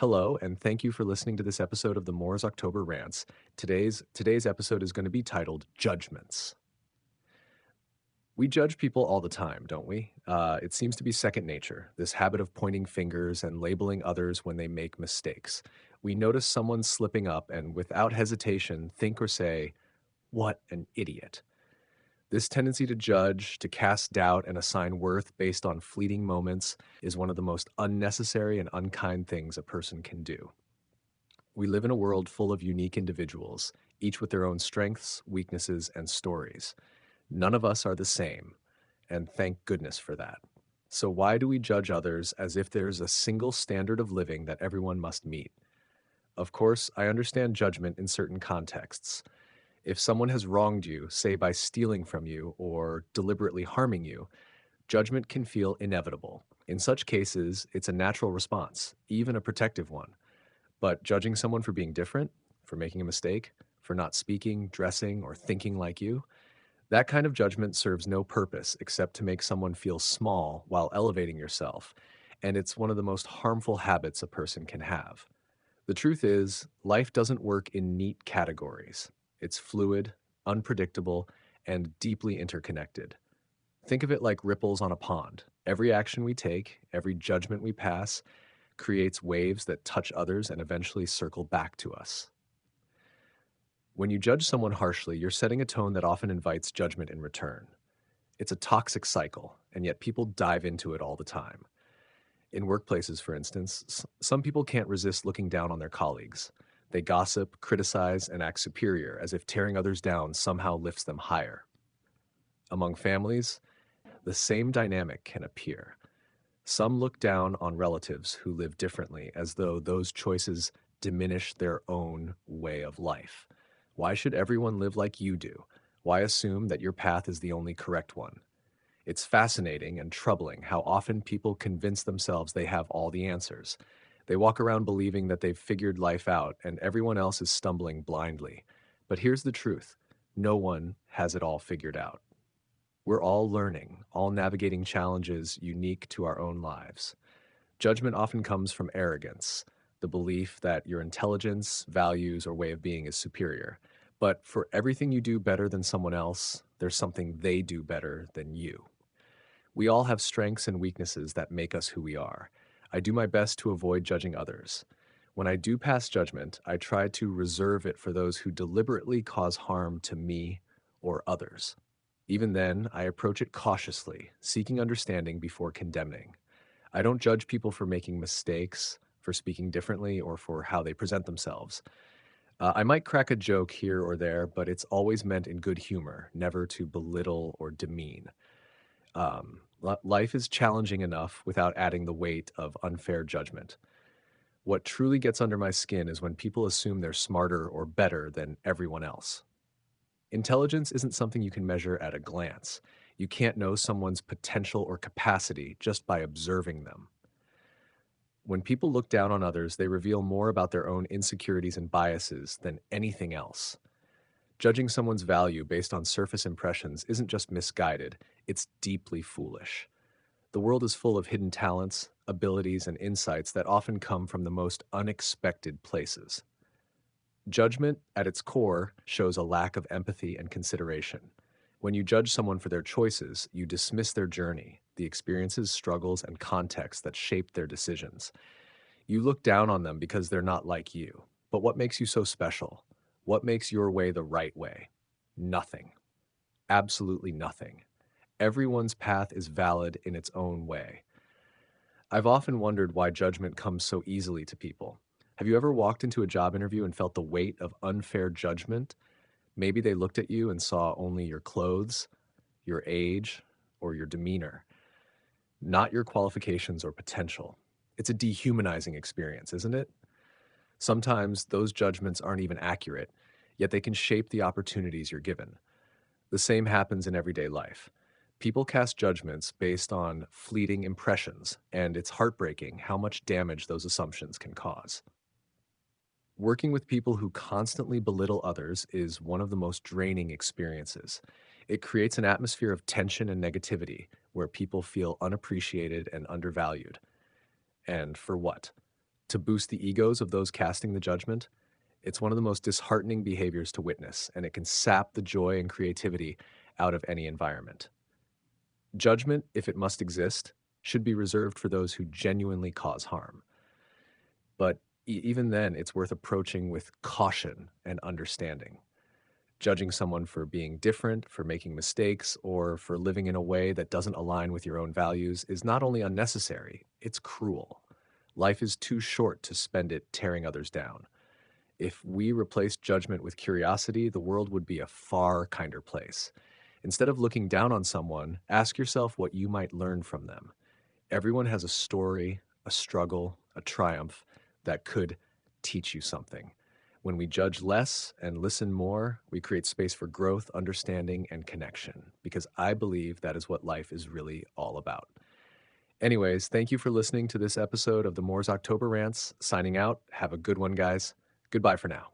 Hello, and thank you for listening to this episode of the Moore's October Rants. Today's episode is going to be titled Judgements. We judge people all the time, don't we? It seems to be second nature, this habit of pointing fingers and labeling others when they make mistakes. We notice someone slipping up and without hesitation think or say, "What an idiot." This tendency to judge, to cast doubt, and assign worth based on fleeting moments is one of the most unnecessary and unkind things a person can do. We live in a world full of unique individuals, each with their own strengths, weaknesses, and stories. None of us are the same, and thank goodness for that. So, why do we judge others as if there's a single standard of living that everyone must meet? Of course, I understand judgment in certain contexts. If someone has wronged you, say by stealing from you or deliberately harming you, judgment can feel inevitable. In such cases, it's a natural response, even a protective one. But judging someone for being different, for making a mistake, for not speaking, dressing, or thinking like you, that kind of judgment serves no purpose except to make someone feel small while elevating yourself. And it's one of the most harmful habits a person can have. The truth is, life doesn't work in neat categories. It's fluid, unpredictable, and deeply interconnected. Think of it like ripples on a pond. Every action we take, every judgment we pass, creates waves that touch others and eventually circle back to us. When you judge someone harshly, you're setting a tone that often invites judgment in return. It's a toxic cycle, and yet people dive into it all the time. In workplaces, for instance, some people can't resist looking down on their colleagues. They gossip, criticize, and act superior, as if tearing others down somehow lifts them higher. Among families, the same dynamic can appear. Some look down on relatives who live differently, as though those choices diminish their own way of life. Why should everyone live like you do? Why assume that your path is the only correct one? It's fascinating and troubling how often people convince themselves they have all the answers. They walk around believing that they've figured life out and everyone else is stumbling blindly. But here's the truth: no one has it all figured out. We're all learning, all navigating challenges unique to our own lives. Judgment often comes from arrogance, the belief that your intelligence, values, or way of being is superior. But for everything you do better than someone else, there's something they do better than you. We all have strengths and weaknesses that make us who we are. I do my best to avoid judging others. When I do pass judgment, I try to reserve it for those who deliberately cause harm to me or others. Even then, I approach it cautiously, seeking understanding before condemning. I don't judge people for making mistakes, for speaking differently, or for how they present themselves. I might crack a joke here or there, but it's always meant in good humor, never to belittle or demean. Life is challenging enough without adding the weight of unfair judgment. What truly gets under my skin is when people assume they're smarter or better than everyone else. Intelligence isn't something you can measure at a glance. You can't know someone's potential or capacity just by observing them. When people look down on others, they reveal more about their own insecurities and biases than anything else. Judging someone's value based on surface impressions isn't just misguided, it's deeply foolish. The world is full of hidden talents, abilities, and insights that often come from the most unexpected places. Judgment, at its core, shows a lack of empathy and consideration. When you judge someone for their choices, you dismiss their journey, the experiences, struggles, and context that shaped their decisions. You look down on them because they're not like you. But what makes you so special? What makes your way the right way? Nothing. Absolutely nothing. Everyone's path is valid in its own way. I've often wondered why judgment comes so easily to people. Have you ever walked into a job interview and felt the weight of unfair judgment? Maybe they looked at you and saw only your clothes, your age, or your demeanor, not your qualifications or potential. It's a dehumanizing experience, isn't it? Sometimes those judgments aren't even accurate, yet they can shape the opportunities you're given. The same happens in everyday life. People cast judgments based on fleeting impressions, and it's heartbreaking how much damage those assumptions can cause. Working with people who constantly belittle others is one of the most draining experiences. It creates an atmosphere of tension and negativity where people feel unappreciated and undervalued. And for what? to boost the egos of those casting the judgment. It's one of the most disheartening behaviors to witness, and it can sap the joy and creativity out of any environment. Judgment, if it must exist, should be reserved for those who genuinely cause harm. But even then, it's worth approaching with caution and understanding. Judging someone for being different, for making mistakes, or for living in a way that doesn't align with your own values is not only unnecessary, it's cruel. Life is too short to spend it tearing others down. If we replaced judgment with curiosity, the world would be a far kinder place. Instead of looking down on someone, ask yourself what you might learn from them. Everyone has a story, a struggle, a triumph that could teach you something. When we judge less and listen more, we create space for growth, understanding, and connection, because I believe that is what life is really all about. Anyways, thank you for listening to this episode of the Moore's October Rants. Signing out. Have a good one, guys. Goodbye for now.